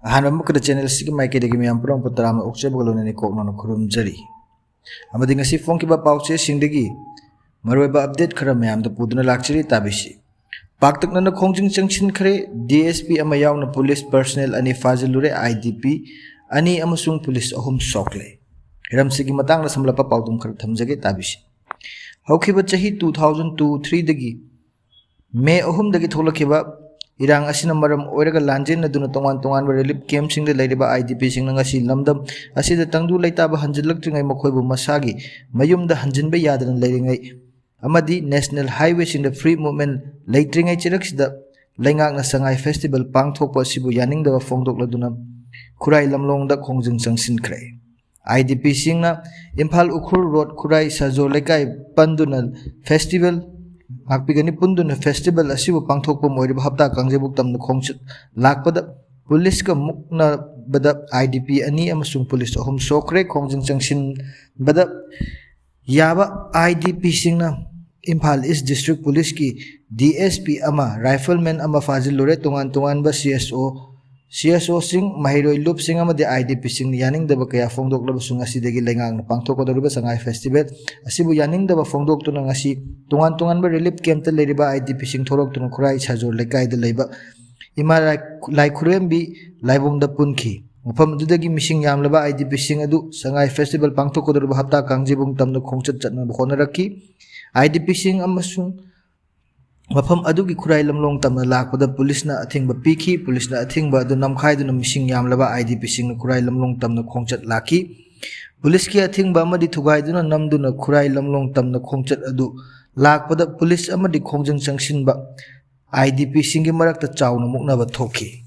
Ahanamukada channel sigi maike degi miyam purang putarama ukse bagalone ni koknono kurum jari. Amadi ngasi phone ki ba pauche singdegi maroi ba update khara miyam da puduna lakchiri tabisi. Paktaknana khongjing changchin khare DSP ama yauna police personnel ani fazilure IDP ani amasung police ahum sokle. Hiram sigi matang na samlapa pautum khara thamjage tabisi. Haukiba chahi 2002-3 degi May ahum degi tholakiba Irang asina maram oiraga lanjin na duna tongan relief camp sing de laiba IDP sing nga si lamdam asida tangdu laitaba hanjilak tringai makhoibu masagi mayumda hanjinba yadran lairingai amadi national highway sing the free movement laitringai chiraksida laingak na sangai festival pangthokpa sibu yaning da fongdok laduna khurai lamlong da khongjing changsin khre IDP sing na Imphal Ukhur road khurai sajo lekai panduna festival Akpigani punduna festival asibu pangthokpa moiriba hapta kangjebuk tamna khongchit lakpada police ka mukna bada IDP ani amasung police ahum sokre khongjing changsin bada yaba IDP singna Imphal East District Police ki DSP ama rifleman ama fazilure tongan ba CSO sing mahiroi lup sing ama de IDP sing yaning daba kaya fongdok laba sung asidagi lengang na pangthok ko dariba sangai festival asibu yaning daba fongdok to nang asi tongan ba relief camp ta leriba IDP sing thorok to khurai chajor lekai da leiba ima lai khurembi laibong da punki mufam dudagi missing yam laba IDP sing adu sangai festival pangthok ko dariba hapta kangjibung tamna khongchat chatna khonaraki IDP sing amasung Mafam adugi khurai lamlong tamna lakpada police na athingba piki police na athingba adu namkhai du missing yamlaba IDP sing na khurai lamlong tamna khongchat laki police ki athingba amadi thugai du na namduna khurai lamlong tamna khongchat adu lakpada police amadi khongjang changsinba IDP sing gi marakta chawna muknaba thoki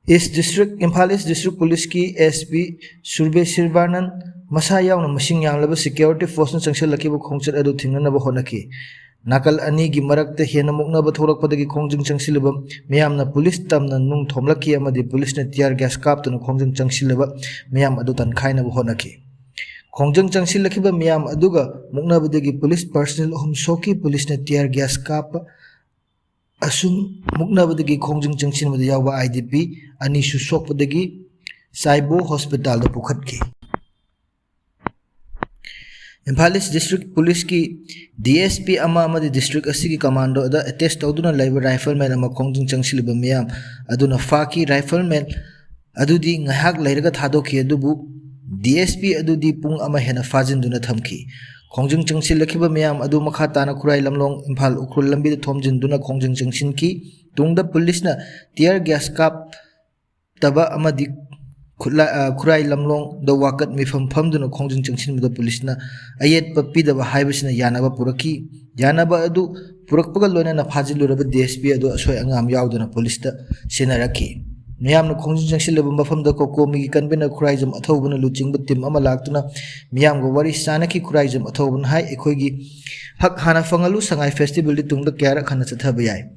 East District Imphal East District Police ki SP Surbe Sirbanan masa yauna machine yamlaba security force na changsil lakiba khongchat adu thingnaba honaki nakal ani gi marakta hena muknaba thorakpadagi khongjing changsilaba miyamna police tamna nung thomlaki amadi police na tear gas kap tuna khongjing changsilaba miyam adu tan khaina honaki khongjing changsilakiba miyam aduga muknabadagi police personnel hum soki police na tear gas kap asum muknabadagi khongjing changsinbada yawa IDP ani su sokpadagi Sdpo hospital da pukhatki Imphal East District Police ki DSP ama amadi district asigi commando da attest tawduna laiba rifleman ama khongjing changsilba miyam aduna faki rifleman adudi ngahak lairaga thadokhi adubu DSP adudi pung ama hena fajinduna thamki khongjing changsilakiba miyam adu makha tana khurai lamlong Imphal Ukhul lambi da thomjinduna khongjing changsinki tungda police na tear gas kap taba amadi Khurai lamlong the Wakat Mipham Phamkhre khongjing changsin da police na ayet papi da haibasina yanaba puraki yanaba adu purakpaga loina na phajiluraba DSP adu asoi angam yauduna police da sinaraki miyamna khongjing changsilaba mafam da kokomi kanbena khurai jam athobuna luchingba tim ama laktuna miyamga wari sanaki khurai jam athobuna hai ekhoigi hak hana fangalu sangai festival di tungda kyara khana chathaba yai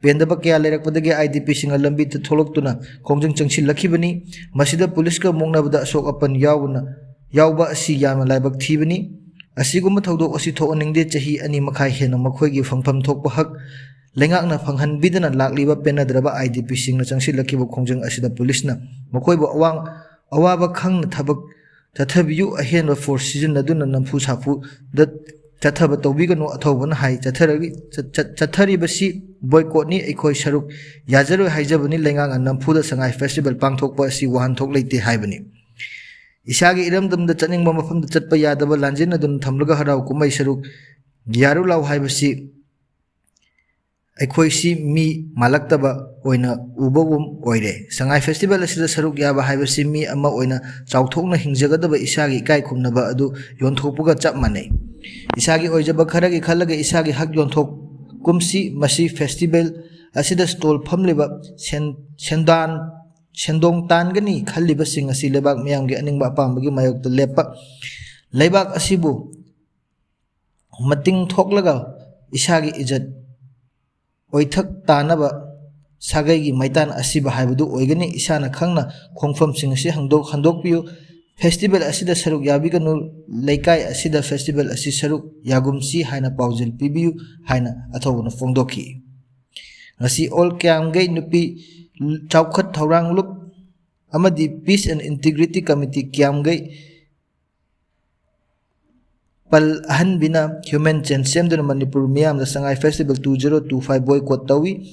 Pendaba kaya lerakpadagi IDP singa lambi ta tholoktuna khongjing changsil lakhibani masida police ka mongnabada asok apan yawba asi yama laibak thibani asiguma thodok asi thoaningde chahi ani makhai hena makhoigi phangpham thokpa hak lengakna phanghan bidana lakliba penadraba IDP singna changsil lakhiba khongjing asida police na makhoibu awaba khangna thabak tathabiyu ahenba force season aduna namphu sapu da chathaba tawbigano athobana hai chathari basi boycott ni ekhoi saruk yajaroi haijabani lengang nampuda sangai festival pangthokpa asi wahan thok leite haibani isagi iramdamda chaningba mafamda chatpa yadaba lanjin adun thamlaga harau kumai saruk yaru law haibasi ekhoi si mi malaktaba oina ubogum oire sangai festival asida saruk yaba haibasi mi ama oina chawthokna hingjagadaba isagi kai khumnaba adu yonthokpuga chap manai isagi oijaba kharagi khalaga isagi hak yonthok kumsi masi festival asida stall phamliba sendong tangani khaliba sing asi lebak miyamgi aningba apambagi mayokta lepa leibak asibu mating thoklaga isagi ijat oithak tanaba sagai gi maitan asiba haibadu oigani isana khangna khongfam sing asi handokpiu Festival asida saruk yabiganu laikai asida festival asi saruk yagumsi haina paujil pibiu haina athawna fongdoki ngasi all kyamgai nupi chawkhat thorang lup amadi peace and integrity committee kyamgai pal ahan bina human chain semduna manipur miyam da sangai festival 2025 boycott tawi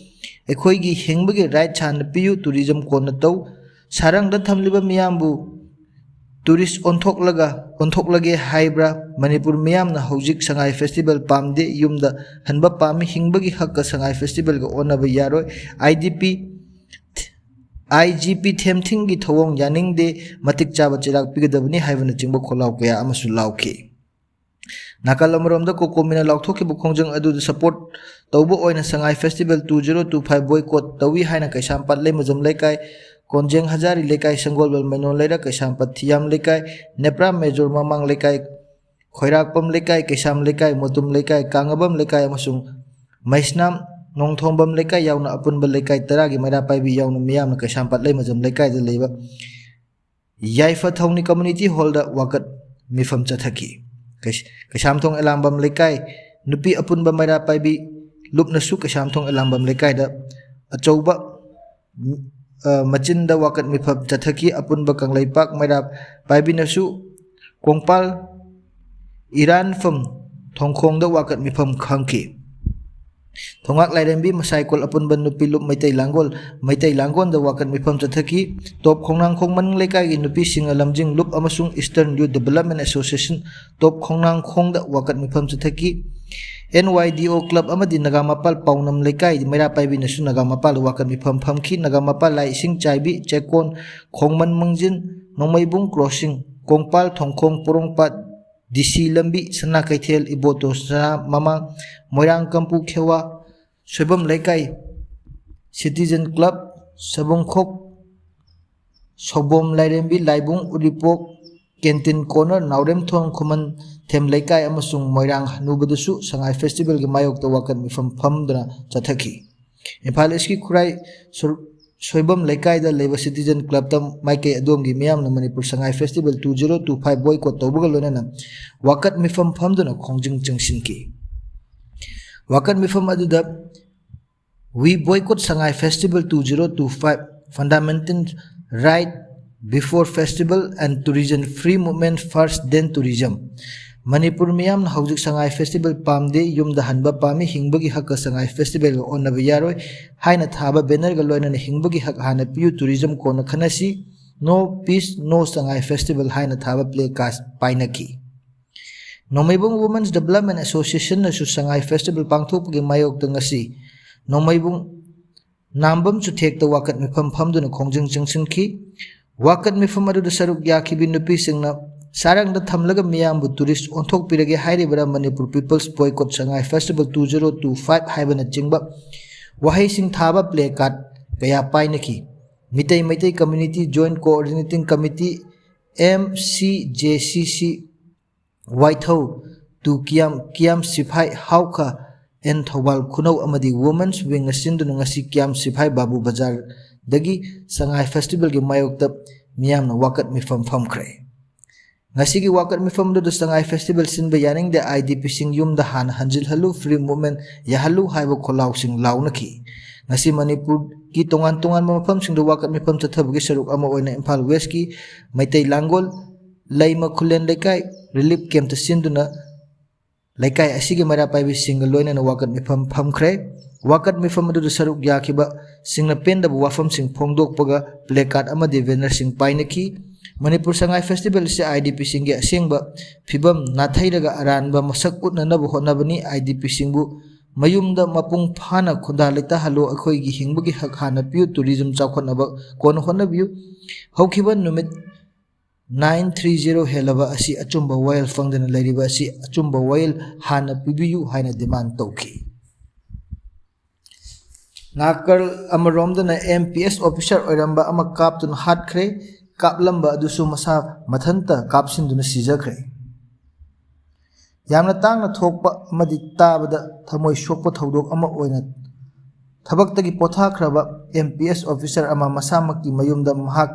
ekhoigi hingbagi right chan piu tourism kona taw sarang da thamliba miyambu tourist onthok lage haibra manipur miyam na hojik sangai festival pamde yumda hanba pami hingbagi hakka sangai festival ga onaba yaroi IGP themthing gi thawong yaning de matik chaba chirak pigadabni haibana chingba kholaw kaya amasu lawki nakal amromda ko komina lawthoki bu khongjang adu support tawbo oina sangai festival 2025 boycott tawi haina kaisampat le mujam laikai konjeng hazari lekai sanggolbal mainon leira kaisampat thiam lekai nepra major mamang lekai khoirakpam lekai kaisam lekai motum lekai kangabam lekai amasung maisnam nongthombam lekai yauna apunba lekai taragi maira paibi yauna miyamna kaisampat le majam lekai da leiba yaifa thawni community hall da wakat mifam chathaki kaisamthong elambam lekai nupi apunba maira paibi lupnasu kaisamthong elambam lekai da achouba machinda wakat mifam chathaki apunba kanglaipak maira paibinasu kongpal iran fam thongkhongda wakat mifam khangki thongak lairembi masaikol apunba nupi lup maitai langol da wakat mifam chathaki top khongnang khongman lekai gi nupi singa lamjing lup amasung Eastern Youth Development Association top khongnang khongda wakat mifam chathaki NYDO Club amadi Nagamapal Paunam Lekai Maira Paibi Nasu Nagamapal Wakat Mipham Phamkhre Nagamapal Lai Sing Chaibi Chekon Khongman Mangjin Nongmeibung Crossing Kongpal Thongkhong Porongpat DC Lambi Sana Kaithel Iboto Sana Mamang Moirang Kampu Khewa Soibam Lekai Citizen Club Sabongkhok Sobom Lairembi Laibung Uripok Kentin Corner Naurem Thong Khuman Them Laikai amasung Moirang Hanubadusu Sangai Festival gi mayok ta wakat mifam phamduna chathaki Imphal East ki khurai soibam laikai da leba Citizen Club ta maikai adom gi miyam na Manipur Sangai Festival 2025 boycott tawbuga lonana wakat mifam phamduna khongjing changsinki wakat mifam aduda we boycott Sangai Festival 2025 fundamental right before festival and tourism free movement first then tourism Manipur miyam hojik sangai festival pamde yumda hanba pami hingbagi hakka sangai festival ga onna yaroi haina thaba banner ga loina hingbagi hak hana piu tourism kona khanasi no peace no sangai festival haina thaba play cast painaki Nongmeibung Women's Development Association na su sangai festival pangthok gi mayok ta ngasi Nongmeibung nambam chu thek ta wakat mifam phamduna khongjing changsinki wakat mifam adu da saruk yakibi nupi singna sarang da thamlaga miyambu tourist onthok pirage hairibara Manipur People's Boycott Sangai Festival 2025 haibana chingba wahai sing thaba play card kaya painaki mitai community joint coordinating committee MCJCC Waithau to Kiam Siphai Hauka and Thawal Khunau amadi Women's Wing asinduna ngasi Kiam Siphai Babu Bazar dagi Sangai Festival gi mayokta miyamna wakat mifam phamkhre Ngasigi wakat mifam do Sangai Festival sinba yaning de IDP sing yum da han hanjil halu free movement ya halu haiba kholaw sing lawnaki ngasi Manipur ki tongan mafam sing do wakat mifam chathabugi saruk ama oina Imphal West ki maitai langol laima khulen lekai relief camp ta sinduna laikai asigi mara paibi singa loina na wakat mifam phamkhre wakat mifam adu saruk yakiba singna penda bu wafam sing phongdok paga placard amadi banner sing painaki Manipur Sangai Festival se IDP singge asengba phibam nathairaga aranba masak utnanabu honabani IDP singbu mayumda mapung phana khunda leta halo akhoi gi hingbugi hak hana piu tourism chawkhanaba kon honabiu hokhiba numit 930 helaba asi achumba wail fangdana lairiba asi achumba wail hana pibiu haina demand tawki nakal amaromdana MPS officer oiramba ama kaptun hatkre Kaplamme adusu masa mathanta kapsinduna sijakhre yamna tangna thokpa amadi tabada thamoi sokpa thodok ama oina thabaktagi pothakraba MPS officer ama masamaki mayumda mahak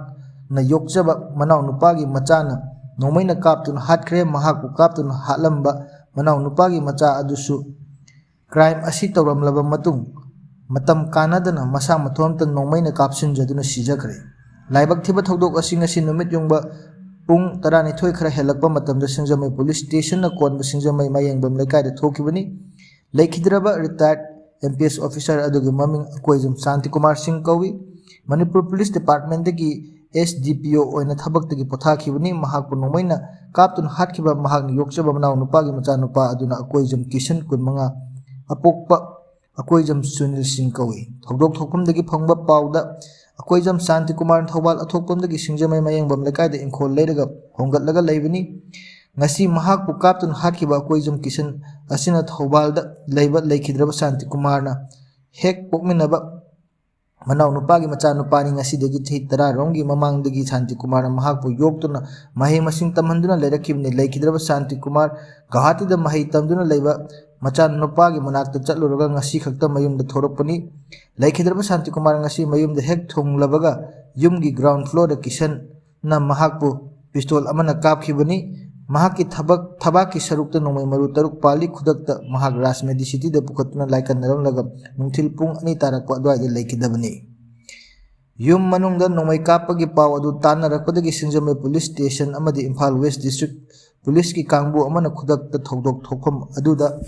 na yokjaba manau nupagi machana Nongmeina kaptuna hatkre mahakpu kaptuna hatlamba manau nupagi macha adusu crime asi tawramlaba matung matam kanadana masa mathomta Nongmeina kapsinjaduna sijakre laibak thiba thodok asi ngasi numit yungba pung 12 khara helakpa matamda Singjamai police station na konba Singjamai mayengbam lekai da thokibani leikidraba retired MPS officer adugi maming akoijam Shanti Kumar Singh kawi Manipur Police Department dagi Sdpo oina thabak dagi pothakibani mahakpu Nongmeina kaptun hatkiba mahakni yokjaba manau nupagi macha nupa aduna akoijam Kishan kunmanga apokpa akoijam Sunil Singh kawi thodok thokpam dagi phangba pawda akoijam Shanti Kumar Thobal athokpam dagi Singjamai mayengbam lekai da inkhol leiraga hongatlaga leibani ngasi mahakpu kaptun hatkiba akoijam Kishan asina Thobal da leiba leikidraba Shanti Kumar na hek pokminaba manau nupagi macha nupani ngasi dagi thi 10 romgi mamang dagi Shanti Kumar mahakpu yoktuna mahi masing tamhanduna leirakibni leikidraba Shanti Kumar Guwahati da mahi tamduna leiba macha nupagi manakta chatluraga ngasi khakta mayumda thoropani leikidraba Shanti Kumar ngasi mayumda hek thonglabaga yumgi ground floor da Kishan na mahakpu pistol amana kapkhibani mahaki thabaki sarukta nongmai maru taruk pali khudakta mahak Rajmedi city da pukatuna laikan naramlaga nungthil pung 2 tarakpa adwaida leikidabani yum manungda nongmai kapagi paw adu tanarakpadagi Singjamai police station amadi Imphal West district police ki kangbu amana khudakta thodok thokpham aduda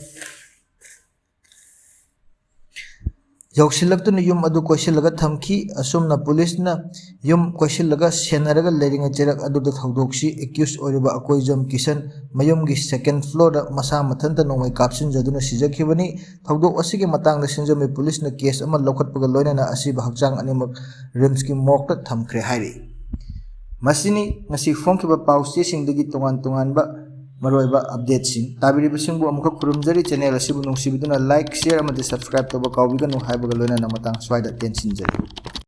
yausilaktuna yum adu koisilaga thamki asumna police na yum koisilaga senaraga leiringa cherak aduda thodoksi accused oriba akoijam Kishan mayumgi second floor da masa mathanta nongmai kapsin jaduna sijakhibani thodok asigi matangda Singjamai police na case ama lokhatpaga loinana asiba hakchang animak rims ki mokta thamkhre hairi masini ngasi phongkiba pause singdagi tongan ba maroiba update sing tabiriba singbu amukha khurumjari channel asibu nungsibiduna like share amadi subscribe toba kawbiganu haibaga loina namatang swaida tension jari